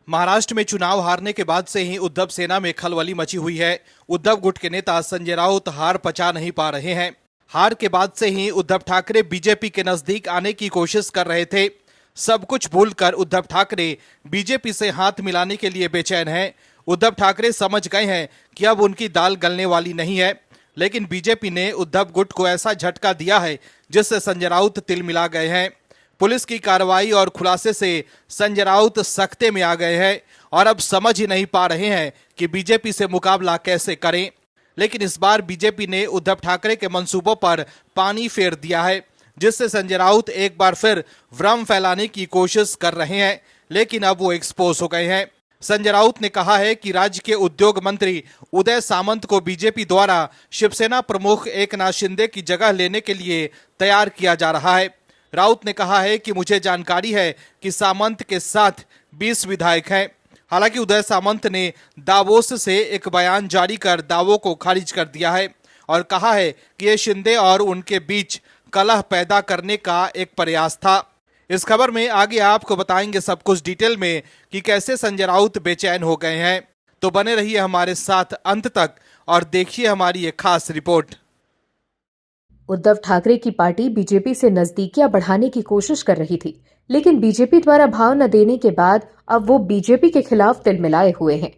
महाराष्ट्र में चुनाव हारने के बाद से ही उद्धव सेना में खलबली मची हुई है। उद्धव गुट के नेता संजय राउत हार पचा नहीं पा रहे हैं। हार के बाद से ही उद्धव ठाकरे बीजेपी के नजदीक आने की कोशिश कर रहे थे। सब कुछ भूलकर उद्धव ठाकरे बीजेपी से हाथ मिलाने के लिए बेचैन हैं। उद्धव ठाकरे समझ गए हैं कि अब उनकी दाल गलने वाली नहीं है, लेकिन बीजेपी ने उद्धव गुट को ऐसा झटका दिया है जिससे संजय राउत तिल मिला गए हैं। पुलिस की कार्रवाई और खुलासे से संजय राउत सख्ते में आ गए हैं और अब समझ ही नहीं पा रहे हैं कि बीजेपी से मुकाबला कैसे करें। लेकिन इस बार बीजेपी ने उद्धव ठाकरे के मंसूबों पर पानी फेर दिया है, जिससे संजय राउत एक बार फिर भ्रम फैलाने की कोशिश कर रहे हैं, लेकिन अब वो एक्सपोज हो गए हैं। संजय राउत ने कहा है कि राज्य के उद्योग मंत्री उदय सामंत को बीजेपी द्वारा शिवसेना प्रमुख एकनाथ शिंदे की जगह लेने के लिए तैयार किया जा रहा है। राउत ने कहा है कि मुझे जानकारी है कि सामंत के साथ 20 विधायक हैं। हालांकि उदय सामंत ने दावोस से एक बयान जारी कर दावों को खारिज कर दिया है और कहा है कि ये शिंदे और उनके बीच कलह पैदा करने का एक प्रयास था। इस खबर में आगे आपको बताएंगे सब कुछ डिटेल में कि कैसे संजय राउत बेचैन हो गए हैं। तो बने रहिए हमारे साथ अंत तक और देखिए हमारी ये खास रिपोर्ट। उद्धव ठाकरे की पार्टी बीजेपी से नजदीकियां बढ़ाने की कोशिश कर रही थी, लेकिन बीजेपी द्वारा भाव न देने के बाद अब वो बीजेपी के खिलाफ तिलमिलाए हुए हैं।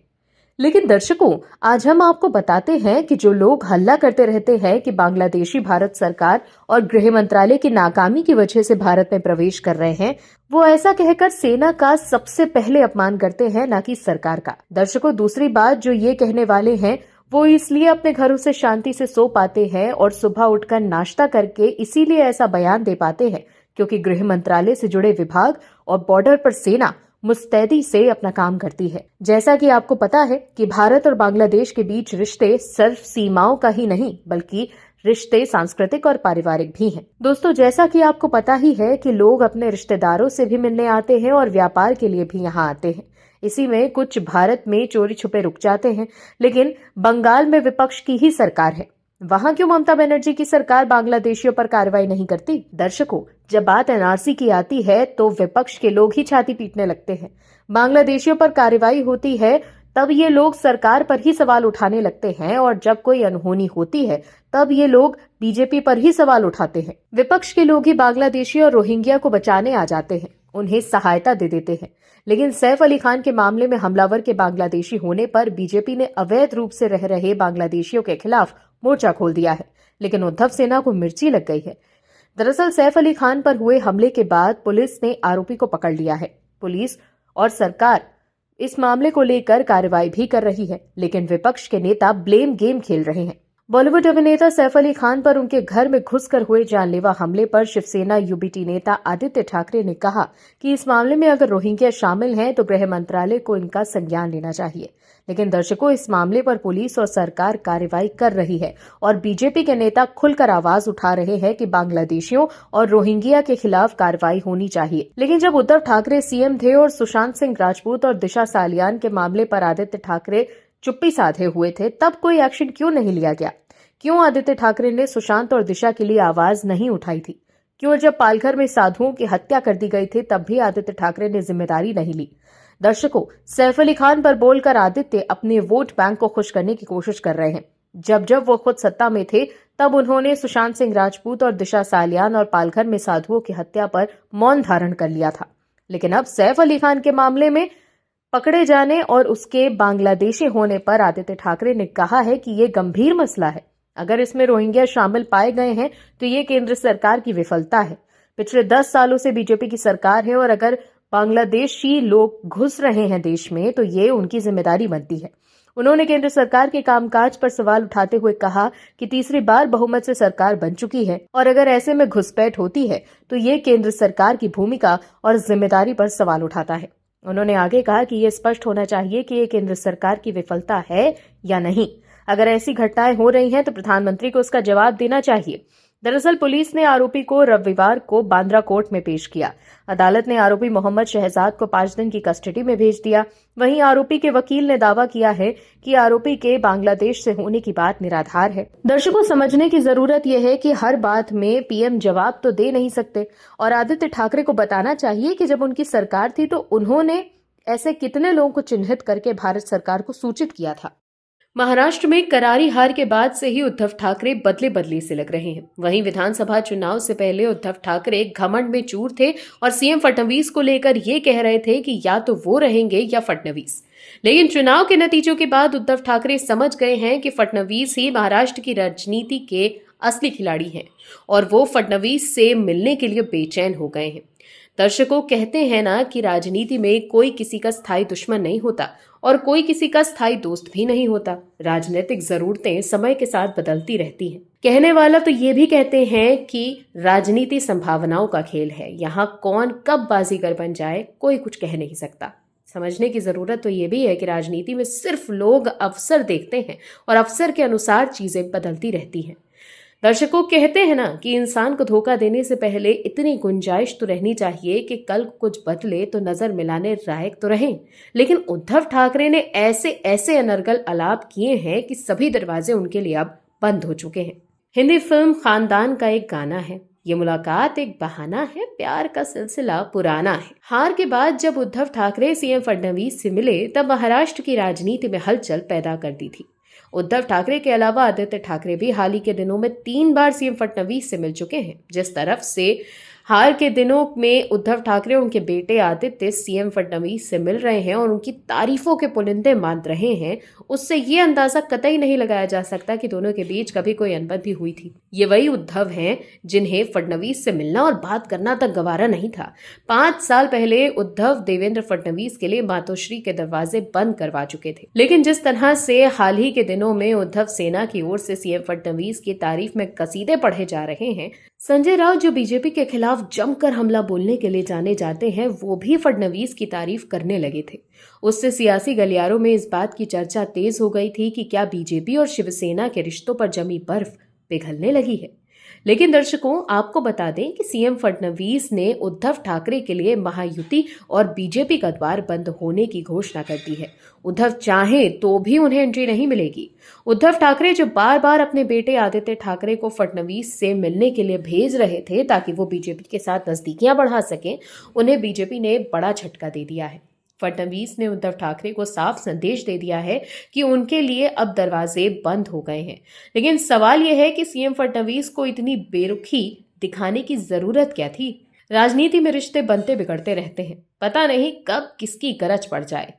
लेकिन दर्शकों, आज हम आपको बताते हैं कि जो लोग हल्ला करते रहते हैं कि बांग्लादेशी भारत सरकार और गृह मंत्रालय की नाकामी की वजह से भारत में प्रवेश कर रहे हैं, वो ऐसा कहकर सेना का सबसे पहले अपमान करते हैं, न कि सरकार का। दर्शकों, दूसरी बात जो ये कहने वाले हैं वो इसलिए अपने घरों से शांति से सो पाते हैं और सुबह उठकर नाश्ता करके इसीलिए ऐसा बयान दे पाते हैं क्योंकि गृह मंत्रालय से जुड़े विभाग और बॉर्डर पर सेना मुस्तैदी से अपना काम करती है। जैसा कि आपको पता है कि भारत और बांग्लादेश के बीच रिश्ते सिर्फ सीमाओं का ही नहीं बल्कि रिश्ते सांस्कृतिक और पारिवारिक भी हैं। दोस्तों, जैसा कि आपको पता ही है कि लोग अपने रिश्तेदारों से भी मिलने आते हैं और व्यापार के लिए भी यहाँ आते हैं। इसी में कुछ भारत में चोरी छुपे रुक जाते हैं, लेकिन बंगाल में विपक्ष की ही सरकार है। वहां क्यों ममता बनर्जी की सरकार बांग्लादेशियों पर कार्रवाई नहीं करती? दर्शकों, जब बात एनआरसी की आती है तो विपक्ष के लोग ही छाती पीटने लगते हैं। बांग्लादेशियों पर कार्रवाई होती है तब ये लोग सरकार पर ही सवाल उठाने लगते हैं और जब कोई अनहोनी होती है तब ये लोग बीजेपी पर ही सवाल उठाते हैं। विपक्ष के लोग ही बांग्लादेशी और रोहिंग्या को बचाने आ जाते हैं, उन्हें सहायता दे देते हैं। लेकिन सैफ अली खान के मामले में हमलावर के बांग्लादेशी होने पर बीजेपी ने अवैध रूप से रह रहे बांग्लादेशियों के खिलाफ मोर्चा खोल दिया है, लेकिन उद्धव सेना को मिर्ची लग गई है। दरअसल सैफ अली खान पर हुए हमले के बाद पुलिस ने आरोपी को पकड़ लिया है। पुलिस और सरकार इस मामले को लेकर कार्रवाई भी कर रही है, लेकिन विपक्ष के नेता ब्लेम गेम खेल रहे हैं। बॉलीवुड अभिनेता सैफ अली खान पर उनके घर में घुसकर हुए जानलेवा हमले पर शिवसेना यूबीटी नेता आदित्य ठाकरे ने कहा कि इस मामले में अगर रोहिंग्या शामिल हैं तो गृह मंत्रालय को इनका संज्ञान लेना चाहिए। लेकिन दर्शकों, इस मामले पर पुलिस और सरकार कार्रवाई कर रही है और बीजेपी के नेता खुलकर आवाज उठा रहे हैं कि बांग्लादेशियों और रोहिंग्या के खिलाफ कार्रवाई होनी चाहिए। लेकिन जब उद्धव ठाकरे सीएम थे और सुशांत सिंह राजपूत और दिशा सालियान के मामले पर आदित्य ठाकरे चुप्पी साधे हुए थे, तब कोई एक्शन क्यों नहीं लिया गया? क्यों आदित्य ठाकरे ने सुशांत और दिशा के लिए आवाज नहीं उठाई थी? क्यों जब पालघर में साधुओं की हत्या कर दी गई थी तब भी आदित्य ठाकरे ने जिम्मेदारी नहीं ली? दर्शकों, सैफ अली खान पर बोलकर आदित्य अपने वोट बैंक को खुश करने की कोशिश कर रहे हैं। जब वो खुद सत्ता में थे तब उन्होंने सुशांत सिंह राजपूत और दिशा सालियान और पालघर में साधुओं की हत्या पर मौन धारण कर लिया था। लेकिन अब सैफ अली खान के मामले में पकड़े जाने और उसके बांग्लादेशी होने पर आदित्य ठाकरे ने कहा है कि ये गंभीर मसला है। अगर इसमें रोहिंग्या शामिल पाए गए हैं तो ये केंद्र सरकार की विफलता है। पिछले 10 सालों से बीजेपी की सरकार है और अगर बांग्लादेशी लोग घुस रहे हैं देश में तो ये उनकी जिम्मेदारी बनती है। उन्होंने केंद्र सरकार के कामकाज पर सवाल उठाते हुए कहा कि तीसरी बार बहुमत से सरकार बन चुकी है और अगर ऐसे में घुसपैठ होती है तो ये केंद्र सरकार की भूमिका और जिम्मेदारी पर सवाल उठाता है। उन्होंने आगे कहा कि ये स्पष्ट होना चाहिए कि ये केंद्र सरकार की विफलता है या नहीं। अगर ऐसी घटनाएं हो रही हैं तो प्रधानमंत्री को उसका जवाब देना चाहिए। दरअसल पुलिस ने आरोपी को रविवार को बांद्रा कोर्ट में पेश किया। अदालत ने आरोपी मोहम्मद शहजाद को 5 दिन की कस्टडी में भेज दिया। वहीं आरोपी के वकील ने दावा किया है कि आरोपी के बांग्लादेश से होने की बात निराधार है। दर्शकों, समझने की जरूरत यह है कि हर बात में पीएम जवाब तो दे नहीं सकते और आदित्य ठाकरे को बताना चाहिए कि जब उनकी सरकार थी तो उन्होंने ऐसे कितने लोगों को चिन्हित करके भारत सरकार को सूचित किया था। महाराष्ट्र में करारी हार के बाद से ही उद्धव ठाकरे बदले बदले से लग रहे हैं। वहीं विधानसभा चुनाव से पहले उद्धव ठाकरे घमंड में चूर थे और सीएम फडणवीस को लेकर ये कह रहे थे कि या तो वो रहेंगे या फडणवीस। लेकिन चुनाव के नतीजों के बाद उद्धव ठाकरे समझ गए हैं कि फडणवीस ही महाराष्ट्र की राजनीति के असली खिलाड़ी हैं और वो फडणवीस से मिलने के लिए बेचैन हो गए हैं। दर्शकों, कहते हैं ना कि राजनीति में कोई किसी का स्थायी दुश्मन नहीं होता और कोई किसी का स्थायी दोस्त भी नहीं होता। राजनीतिक जरूरतें समय के साथ बदलती रहती हैं। कहने वाला तो ये भी कहते हैं कि राजनीति संभावनाओं का खेल है। यहाँ कौन कब बाजीगर बन जाए कोई कुछ कह नहीं सकता। समझने की जरूरत तो ये भी है कि राजनीति में सिर्फ लोग अवसर देखते हैं और अवसर के अनुसार चीजें बदलती रहती हैं। दर्शकों, कहते हैं ना कि इंसान को धोखा देने से पहले इतनी गुंजाइश तो रहनी चाहिए कि कल कुछ बदले तो नजर मिलाने लायक तो रहें। लेकिन उद्धव ठाकरे ने ऐसे ऐसे अनर्गल आलाप किए हैं कि सभी दरवाजे उनके लिए अब बंद हो चुके हैं। हिंदी फिल्म खानदान का एक गाना है, ये मुलाकात एक बहाना है, प्यार का सिलसिला पुराना है। हार के बाद जब उद्धव ठाकरे सीएम फडणवीस से मिले तब महाराष्ट्र की राजनीति में हलचल पैदा कर दी थी। उद्धव ठाकरे के अलावा आदित्य ठाकरे भी हाल ही के दिनों में 3 बार सीएम फडणवीस से मिल चुके हैं। जिस तरफ से हाल के दिनों में उद्धव ठाकरे उनके बेटे आदित्य सीएम फडणवीस से मिल रहे हैं और उनकी तारीफों के पुलिंदे मान रहे हैं, उससे ये अंदाजा कतई नहीं लगाया जा सकता कि दोनों के बीच कभी कोई अनबन भी हुई थी। ये वही उद्धव हैं जिन्हें फडणवीस से मिलना और बात करना तक गवारा नहीं था। 5 साल पहले उद्धव देवेंद्र फडणवीस के लिए मातोश्री के दरवाजे बंद करवा चुके थे। लेकिन जिस तरह से हाल ही के दिनों में उद्धव सेना की ओर से सीएम फडणवीस की तारीफ में कसीदे पढ़े जा रहे हैं, संजय राउत जो बीजेपी के खिलाफ जमकर हमला बोलने के लिए जाने जाते हैं, वो भी फडणवीस की तारीफ करने लगे थे। उससे सियासी गलियारों में इस बात की चर्चा तेज हो गई थी कि क्या बीजेपी और शिवसेना के रिश्तों पर जमी बर्फ पिघलने लगी है। लेकिन दर्शकों, आपको बता दें कि सीएम फडणवीस ने उद्धव ठाकरे के लिए महायुति और बीजेपी का द्वार बंद होने की घोषणा कर दी है। उद्धव चाहें तो भी उन्हें एंट्री नहीं मिलेगी। उद्धव ठाकरे जो बार बार अपने बेटे आदित्य ठाकरे को फडणवीस से मिलने के लिए भेज रहे थे ताकि वो बीजेपी के साथ नजदीकियां बढ़ा सकें, उन्हें बीजेपी ने बड़ा झटका दे दिया है। फडणवीस ने उद्धव ठाकरे को साफ संदेश दे दिया है कि उनके लिए अब दरवाजे बंद हो गए हैं। लेकिन सवाल यह है कि सीएम फडणवीस को इतनी बेरुखी दिखाने की जरूरत क्या थी। राजनीति में रिश्ते बनते बिगड़ते रहते हैं, पता नहीं कब किसकी गरज पड़ जाए।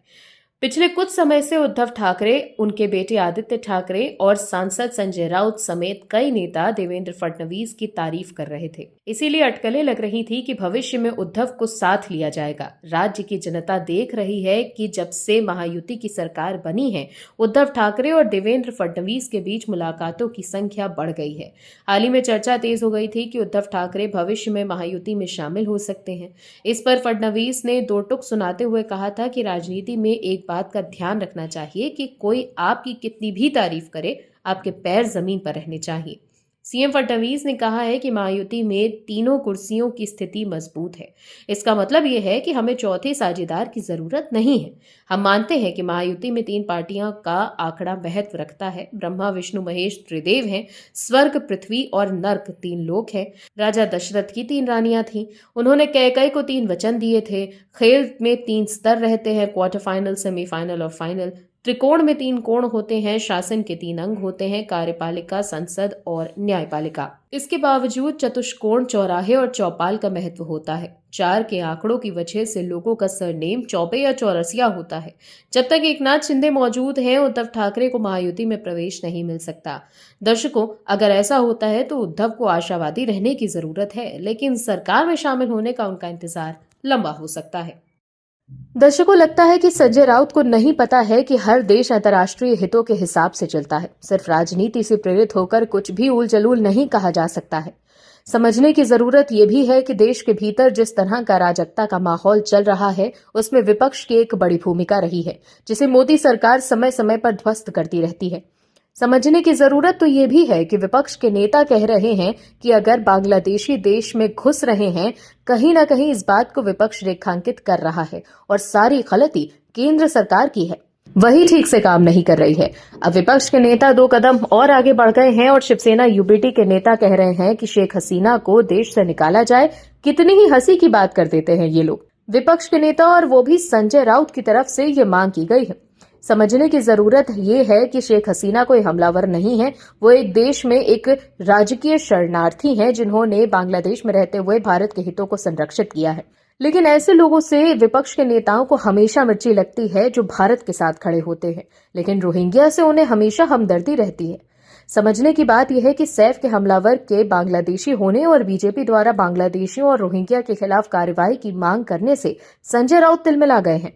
पिछले कुछ समय से उद्धव ठाकरे, उनके बेटे आदित्य ठाकरे और सांसद संजय राउत समेत कई नेता देवेंद्र फडणवीस की तारीफ कर रहे थे। इसीलिए अटकलें लग रही थी कि भविष्य में उद्धव को साथ लिया जाएगा। राज्य की जनता देख रही है कि जब से महायुति की सरकार बनी है, उद्धव ठाकरे और देवेंद्र फडणवीस के बीच मुलाकातों की संख्या बढ़ गई है। हाल ही में चर्चा तेज हो गई थी कि उद्धव ठाकरे भविष्य में महायुति में शामिल हो सकते हैं। इस पर फडणवीस ने 2 टुक सुनाते हुए कहा था कि राजनीति में एक बात का ध्यान रखना चाहिए कि कोई आपकी कितनी भी तारीफ करे, आपके पैर जमीन पर रहने चाहिए। सीएम फडणवीस ने कहा है कि महायुति में तीनों कुर्सियों की स्थिति मजबूत है। इसका मतलब यह है कि हमें चौथे साझेदार की जरूरत नहीं है। हम मानते हैं कि महायुति में 3 पार्टियां का आंकड़ा महत्व रखता है। ब्रह्मा विष्णु महेश त्रिदेव हैं। स्वर्ग पृथ्वी और नर्क 3 लोक हैं। राजा दशरथ की 3 रानियां थीं। उन्होंने कैकेयी को 3 वचन दिए थे। खेल में 3 स्तर रहते हैं, क्वार्टर फाइनल, सेमीफाइनल और फाइनल। त्रिकोण में 3 कोण होते हैं। शासन के 3 अंग होते हैं, कार्यपालिका, संसद और न्यायपालिका। इसके बावजूद चतुष्कोण, चौराहे और चौपाल का महत्व होता है। 4 के आंकड़ों की वजह से लोगों का सरनेम चौबे या चौरसिया होता है। जब तक एकनाथ शिंदे मौजूद हैं, उद्धव ठाकरे को महायुति में प्रवेश नहीं मिल सकता। दर्शकों, अगर ऐसा होता है तो उद्धव को आशावादी रहने की जरूरत है, लेकिन सरकार में शामिल होने का उनका इंतजार लंबा हो सकता है। दर्शकों, लगता है कि संजय राउत को नहीं पता है कि हर देश अंतर्राष्ट्रीय हितों के हिसाब से चलता है। सिर्फ राजनीति से प्रेरित होकर कुछ भी उल जलूल नहीं कहा जा सकता है। समझने की जरूरत यह भी है कि देश के भीतर जिस तरह का अराजकता का माहौल चल रहा है, उसमें विपक्ष की एक बड़ी भूमिका रही है, जिसे मोदी सरकार समय समय पर ध्वस्त करती रहती है। समझने की जरूरत तो ये भी है कि विपक्ष के नेता कह रहे हैं कि अगर बांग्लादेशी देश में घुस रहे हैं, कहीं ना कहीं इस बात को विपक्ष रेखांकित कर रहा है और सारी गलती केंद्र सरकार की है, वही ठीक से काम नहीं कर रही है। अब विपक्ष के नेता 2 कदम और आगे बढ़ गए हैं और शिवसेना यूबीटी के नेता कह रहे हैं कि शेख हसीना को देश से निकाला जाए। कितनी ही हंसी की बात कर देते हैं ये लोग। विपक्ष के नेता और वो भी संजय राउत की तरफ से ये मांग की गई है। समझने की जरूरत ये है कि शेख हसीना कोई हमलावर नहीं है, वो एक देश में एक राजकीय शरणार्थी हैं जिन्होंने बांग्लादेश में रहते हुए भारत के हितों को संरक्षित किया है। लेकिन ऐसे लोगों से विपक्ष के नेताओं को हमेशा मिर्ची लगती है जो भारत के साथ खड़े होते हैं, लेकिन रोहिंग्या से उन्हें हमेशा हमदर्दी रहती है। समझने की बात यह है कि सैफ के हमलावर के बांग्लादेशी होने और बीजेपी द्वारा बांग्लादेशियों और रोहिंग्या के खिलाफ कार्रवाई की मांग करने से संजय राउत तिलमिला गए हैं।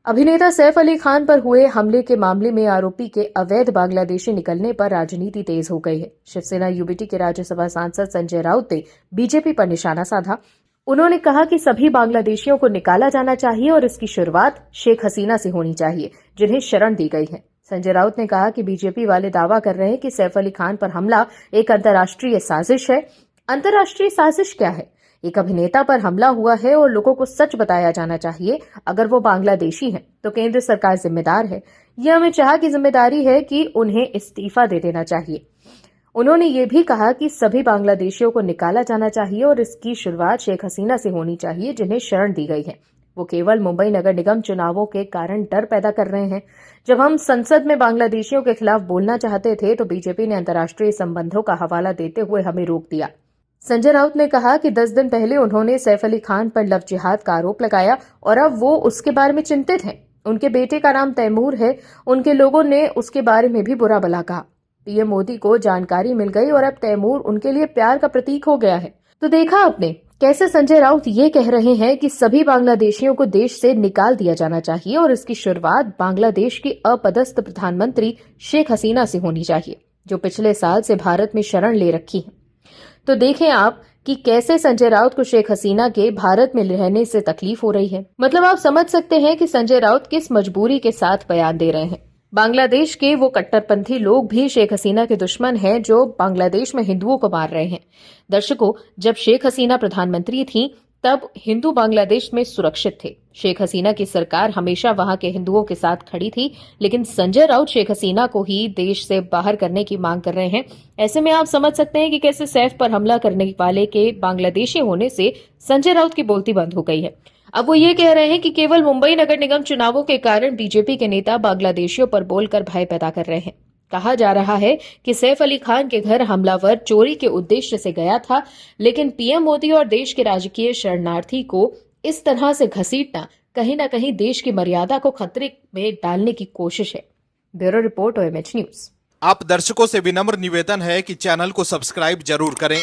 अभिनेता सैफ अली खान पर हुए हमले के मामले में आरोपी के अवैध बांग्लादेशी निकलने पर राजनीति तेज हो गई है। शिवसेना यूबीटी के राज्यसभा सांसद संजय राउत ने बीजेपी पर निशाना साधा। उन्होंने कहा कि सभी बांग्लादेशियों को निकाला जाना चाहिए और इसकी शुरुआत शेख हसीना से होनी चाहिए, जिन्हें शरण दी गई है। संजय राउत ने कहा कि बीजेपी वाले दावा कर रहे हैं कि सैफ अली खान पर हमला एक अंतर्राष्ट्रीय साजिश है। अंतर्राष्ट्रीय साजिश क्या है? एक अभिनेता पर हमला हुआ है और लोगों को सच बताया जाना चाहिए। अगर वो बांग्लादेशी हैं तो केंद्र सरकार जिम्मेदार है। यह अमित शाह की जिम्मेदारी है कि उन्हें इस्तीफा दे देना चाहिए। उन्होंने ये भी कहा कि सभी बांग्लादेशियों को निकाला जाना चाहिए और इसकी शुरुआत शेख हसीना से होनी चाहिए, जिन्हें शरण दी गई है। वो केवल मुंबई नगर निगम चुनावों के कारण डर पैदा कर रहे हैं। जब हम संसद में बांग्लादेशियों के खिलाफ बोलना चाहते थे तो बीजेपी ने अंतर्राष्ट्रीय संबंधों का हवाला देते हुए हमें रोक दिया। संजय राउत ने कहा कि 10 दिन पहले उन्होंने सैफ अली खान पर लव जिहाद का आरोप लगाया और अब वो उसके बारे में चिंतित हैं। उनके बेटे का नाम तैमूर है। उनके लोगों ने उसके बारे में भी बुरा भला कहा। पीएम मोदी को जानकारी मिल गई और अब तैमूर उनके लिए प्यार का प्रतीक हो गया है। तो देखा आपने कैसे संजय राउत ये कह रहे हैं कि सभी बांग्लादेशियों को देश से निकाल दिया जाना चाहिए और इसकी शुरुआत बांग्लादेश की अपदस्थ प्रधानमंत्री शेख हसीना से होनी चाहिए, जो पिछले साल से भारत में शरण ले रखी है। तो देखें आप कि कैसे संजय राउत को शेख हसीना के भारत में रहने से तकलीफ हो रही है। मतलब आप समझ सकते हैं कि संजय राउत किस मजबूरी के साथ बयान दे रहे हैं। बांग्लादेश के वो कट्टरपंथी लोग भी शेख हसीना के दुश्मन हैं जो बांग्लादेश में हिंदुओं को मार रहे हैं। दर्शकों, जब शेख हसीना प्रधानमंत्री थी तब हिंदू बांग्लादेश में सुरक्षित थे। शेख हसीना की सरकार हमेशा वहां के हिंदुओं के साथ खड़ी थी, लेकिन संजय राउत शेख हसीना को ही देश से बाहर करने की मांग कर रहे हैं। ऐसे में आप समझ सकते हैं कि कैसे सैफ पर हमला करने वाले के बांग्लादेशी होने से संजय राउत की बोलती बंद हो गई है। अब वो ये कह रहे हैं कि केवल मुंबई नगर निगम चुनावों के कारण बीजेपी के नेता बांग्लादेशियों पर बोलकर भय पैदा कर रहे हैं। कहा जा रहा है कि सैफ अली खान के घर हमलावर चोरी के उद्देश्य से गया था, लेकिन पीएम मोदी और देश के राजकीय शरणार्थी को इस तरह से घसीटना कहीं न कहीं देश की मर्यादा को खतरे में डालने की कोशिश है। Bureau report OMH news. आप दर्शकों से विनम्र निवेदन है कि चैनल को सब्सक्राइब जरूर करें